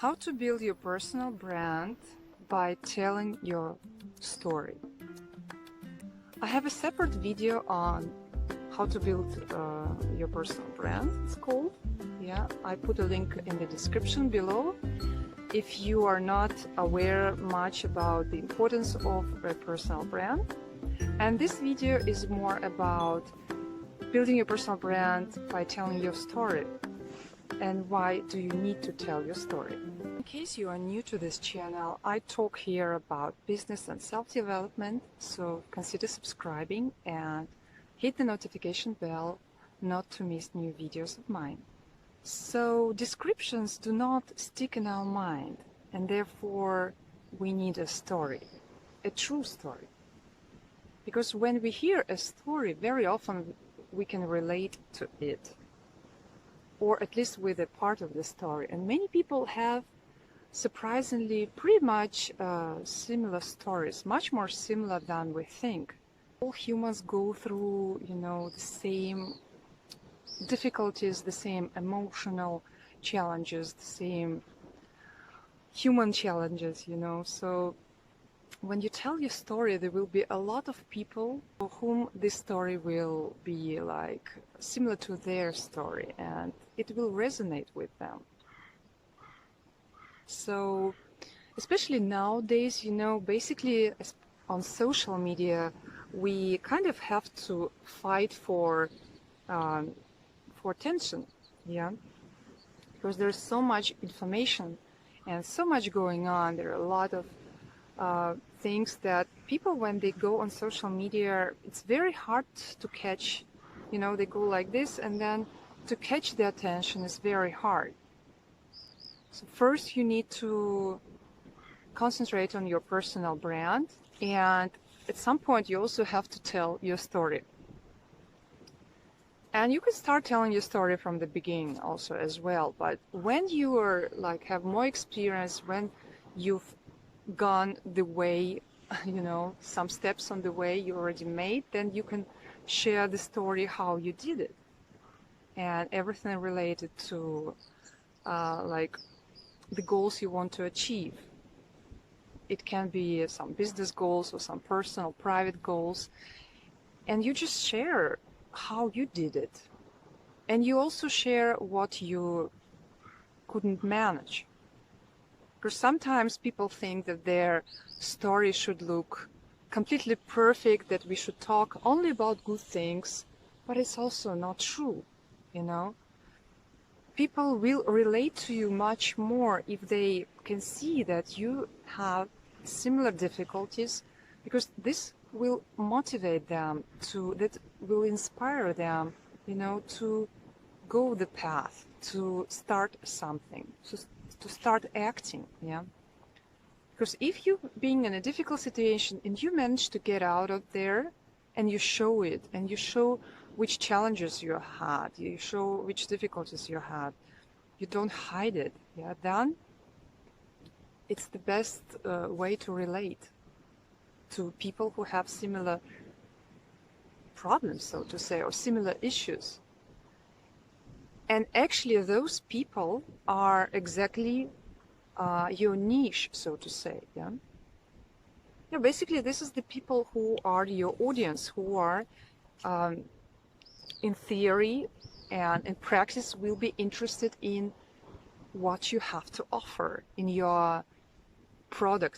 How to build your personal brand by telling your story. I have a separate video on how to build your personal brand, it's called. Yeah, I put a link in the description below. If you are not aware much about the importance of a personal brand. And this video is more about building your personal brand by telling your story. And why do you need to tell your story? In case you are new to this channel, I talk here about business and self-development, so consider subscribing and hit the notification bell not to miss new videos of mine. So descriptions do not stick in our mind, and therefore we need a story, a true story. Because when we hear a story, very often we can relate to it, or at least with a part of the story. And many people have surprisingly pretty much similar stories, much more similar than we think. All humans go through, the same difficulties, the same emotional challenges, the same human challenges, So when you tell your story, there will be a lot of people for whom this story will be like similar to their story, and it will resonate with them. So especially nowadays, basically on social media, we kind of have to fight for attention, yeah, because there's so much information and so much going on. There are a lot of things that people, when they go on social media, it's very hard to catch. They go like this, and then to catch the attention is very hard. So first you need to concentrate on your personal brand, and at some point you also have to tell your story. And you can start telling your story from the beginning also as well. But when you are have more experience, when you've gone the way, some steps on the way you already made, then you can share the story how you did it, and everything related to the goals you want to achieve. It can be some business goals or some personal private goals, and you just share how you did it, and you also share what you couldn't manage. Because sometimes people think that their story should look completely perfect, that we should talk only about good things, but it's also not true, People will relate to you much more if they can see that you have similar difficulties, because this will motivate them that will inspire them, to go the path, to start something, to start acting, yeah. Because if you being in a difficult situation and you manage to get out of there, and you show it, and you show which challenges you had, you show which difficulties you had, you don't hide it, yeah, then it's the best way to relate to people who have similar problems, so to say, or similar issues. And actually those people are exactly your niche, so to say, yeah. Yeah, basically this is the people who are your audience, who are in theory and in practice will be interested in what you have to offer in your product,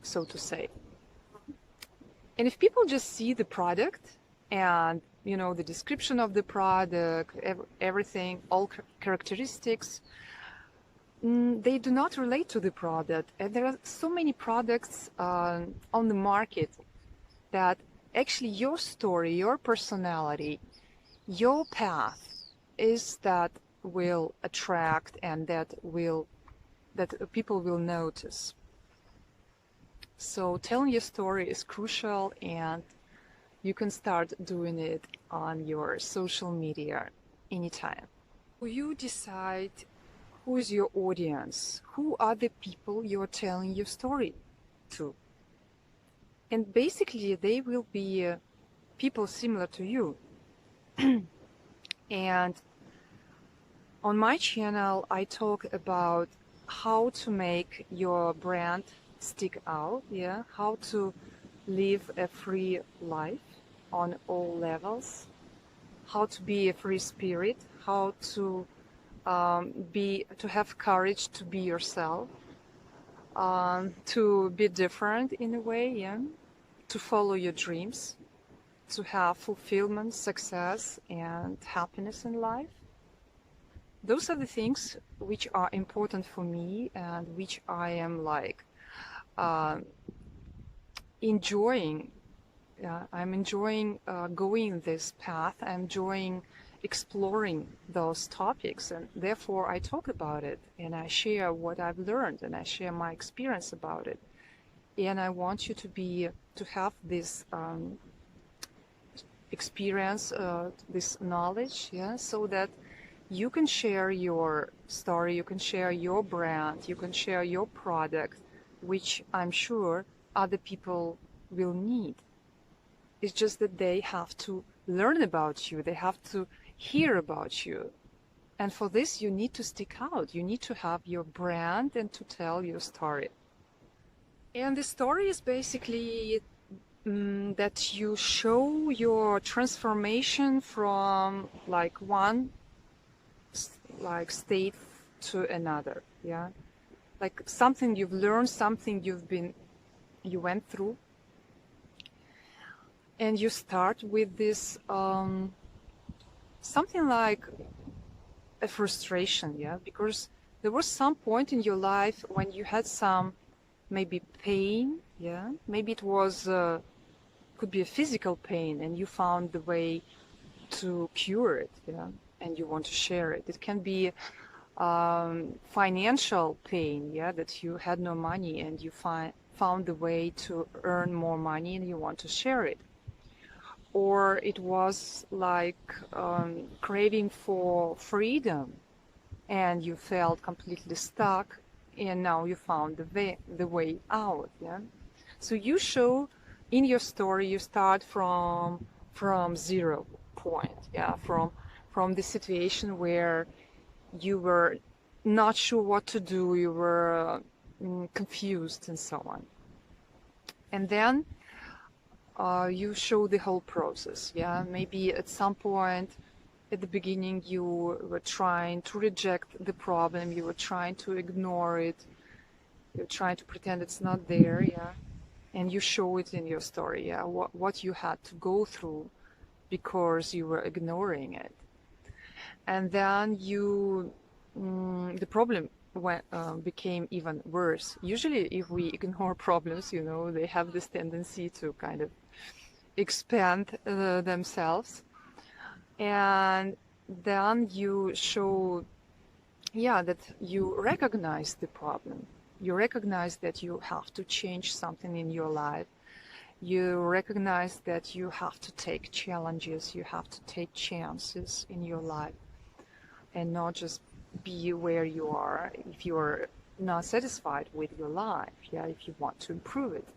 so to say. And if people just see the product and the description of the product, everything, all characteristics, they do not relate to the product. And there are so many products on the market that actually your story, your personality, your path is that will attract, and that people will notice. So telling your story is crucial, and you can start doing it on your social media anytime. You decide who is your audience, who are the people you're telling your story to. And basically they will be people similar to you. And on my channel I talk about how to make your brand stick out, yeah, how to live a free life on all levels, how to be a free spirit, how to have courage to be yourself, to be different in a way, yeah, to follow your dreams, to have fulfillment, success, and happiness in life. Those are the things which are important for me and which I am like uh, enjoying. I'm enjoying going this path. I'm enjoying exploring those topics, and therefore I talk about it and I share what I've learned and I share my experience about it. And I want you to have this experience, this knowledge, yeah, so that you can share your story, you can share your brand, you can share your product, which I'm sure other people will need. It's just that they have to learn about you, they have to hear about you. And for this, you need to stick out. You need to have your brand and to tell your story. And the story is basically that you show your transformation from like one like state to another, yeah, like something you've learned, something you went through, and you start with this something like a frustration, yeah, because there was some point in your life when you had some maybe pain, yeah, maybe it was could be a physical pain, and you found the way to cure it, yeah, and you want to share it. It can be financial pain, yeah, that you had no money and you found the way to earn more money and you want to share it. Or it was like craving for freedom and you felt completely stuck and now you found the way out, yeah. So you show in your story, you start from 0 point, yeah, from the situation where you were not sure what to do, you were confused and so on. And then you show the whole process, yeah. Maybe at some point at the beginning you were trying to reject the problem, you were trying to ignore it, you're trying to pretend it's not there, yeah. And you show it in your story, yeah, what you had to go through because you were ignoring it. And then the problem became even worse. Usually if we ignore problems, you know, they have this tendency to kind of expand themselves. And then you show, yeah, that you recognize the problem. You recognize that you have to change something in your life. You recognize that you have to take challenges, you have to take chances in your life and not just be where you are if you're not satisfied with your life, yeah, if you want to improve it.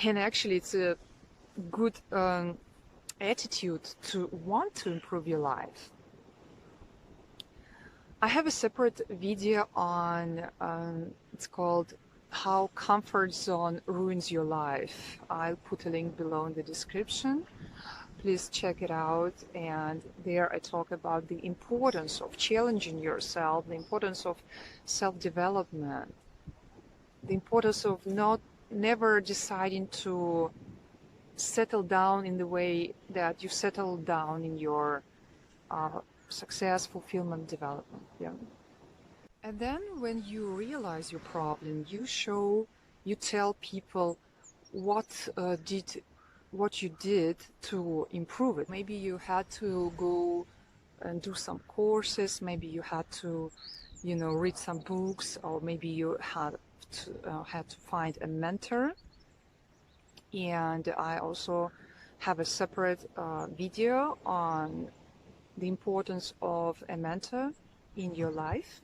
And actually it's a good attitude to want to improve your life. I have a separate video on, it's called How Comfort Zone Ruins Your Life. I'll put a link below in the description. Please check it out. And there I talk about the importance of challenging yourself, the importance of self-development, the importance of never deciding to settle down in the way that you settle down in your success, fulfillment, development. Yeah. And then when you realize your problem, you tell people what you did to improve it. Maybe you had to go and do some courses, maybe you had to, you know, read some books, or maybe you had to find a mentor. And I also have a separate video on the importance of a mentor in your life.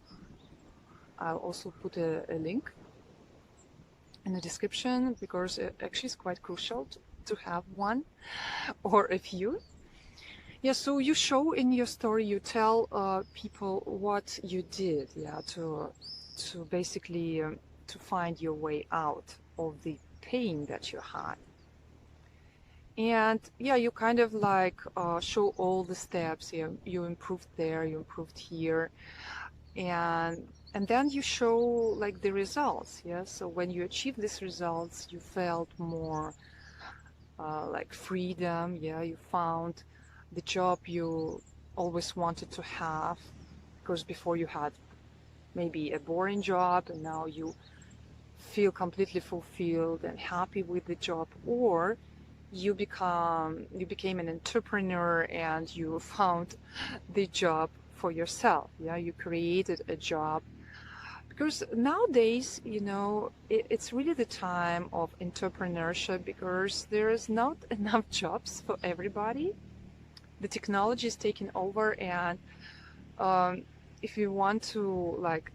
I'll also put a link in the description because it actually is quite crucial to have one or a few. Yeah, so you show in your story, you tell people what you did, yeah, to to basically to find your way out of the pain that you had. And yeah, you kind of like show all the steps. You improved there, you improved here, and then you show like the results. Yeah, so when you achieve these results, you felt more like freedom. Yeah, you found the job you always wanted to have, because before you had maybe a boring job, and now you feel completely fulfilled and happy with the job. Or you became an entrepreneur and you found the job for yourself. Yeah, you created a job, because nowadays, it's really the time of entrepreneurship, because there is not enough jobs for everybody. The technology is taking over, and if you want to like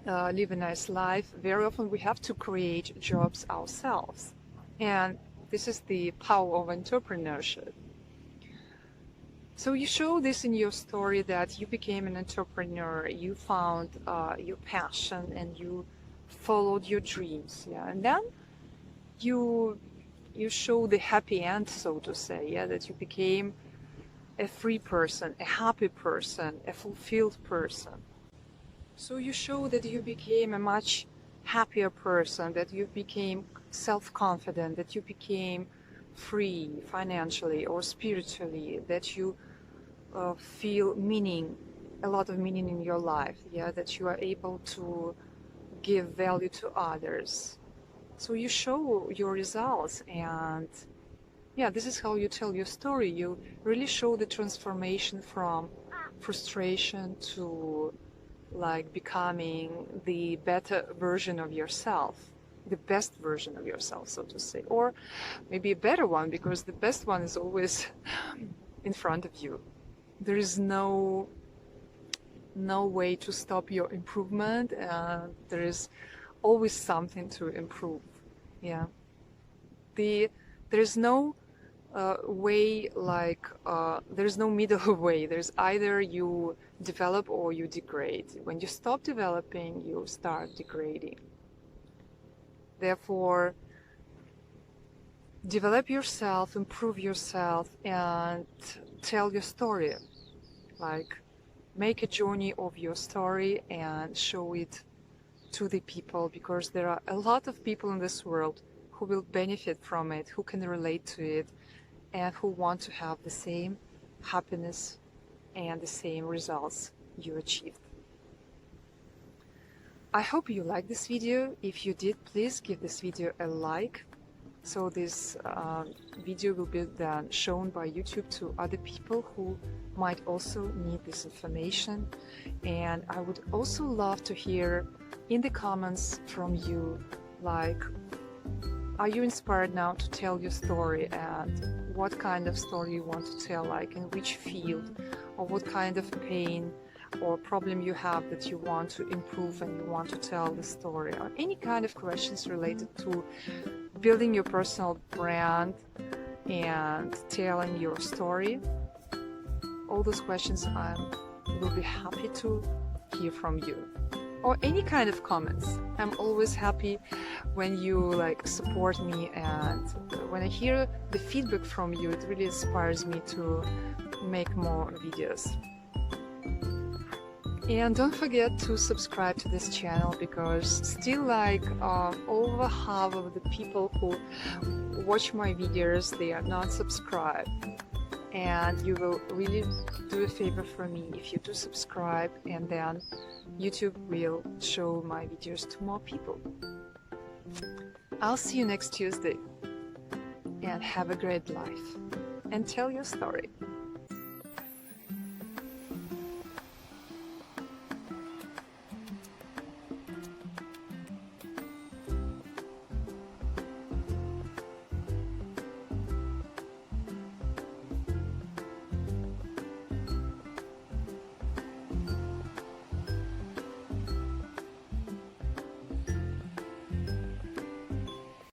live a nice life, very often we have to create jobs ourselves. And this is the power of entrepreneurship. So you show this in your story, that you became an entrepreneur, you found your passion, and you followed your dreams. Yeah, and then you show the happy end, so to say. Yeah, that you became a free person, a happy person, a fulfilled person. So you show that you became a much happier person, that you became self-confident, that you became free financially or spiritually, that you feel meaning, a lot of meaning in your life. Yeah, that you are able to give value to others. So you show your results, and yeah, this is how you tell your story. You really show the transformation from frustration to like becoming the better version of yourself, the best version of yourself, so to say, or maybe a better one, because the best one is always in front of you. There is no way to stop your improvement, and there is always something to improve. Yeah, there is no way, like there's no middle way. There's either you develop or you degrade. When you stop developing, you start degrading. Therefore, develop yourself, improve yourself, and tell your story. Like, make a journey of your story and show it to the people, because there are a lot of people in this world who will benefit from it, who can relate to it, and who want to have the same happiness and the same results you achieved. I hope you liked this video. If you did, please give this video a like, so this video will be then shown by YouTube to other people who might also need this information. And I would also love to hear in the comments from you, like, are you inspired now to tell your story, and what kind of story you want to tell, like in which field, or what kind of pain or problem you have that you want to improve and you want to tell the story, or any kind of questions related to building your personal brand and telling your story. All those questions I will be happy to hear from you, or any kind of comments. I'm always happy when you like support me, and when I hear the feedback from you, it really inspires me to make more videos. And don't forget to subscribe to this channel, because still like over half of the people who watch my videos, they are not subscribed. And you will really do a favor for me if you do subscribe, and then YouTube will show my videos to more people. I'll see you next Tuesday, and have a great life, and tell your story.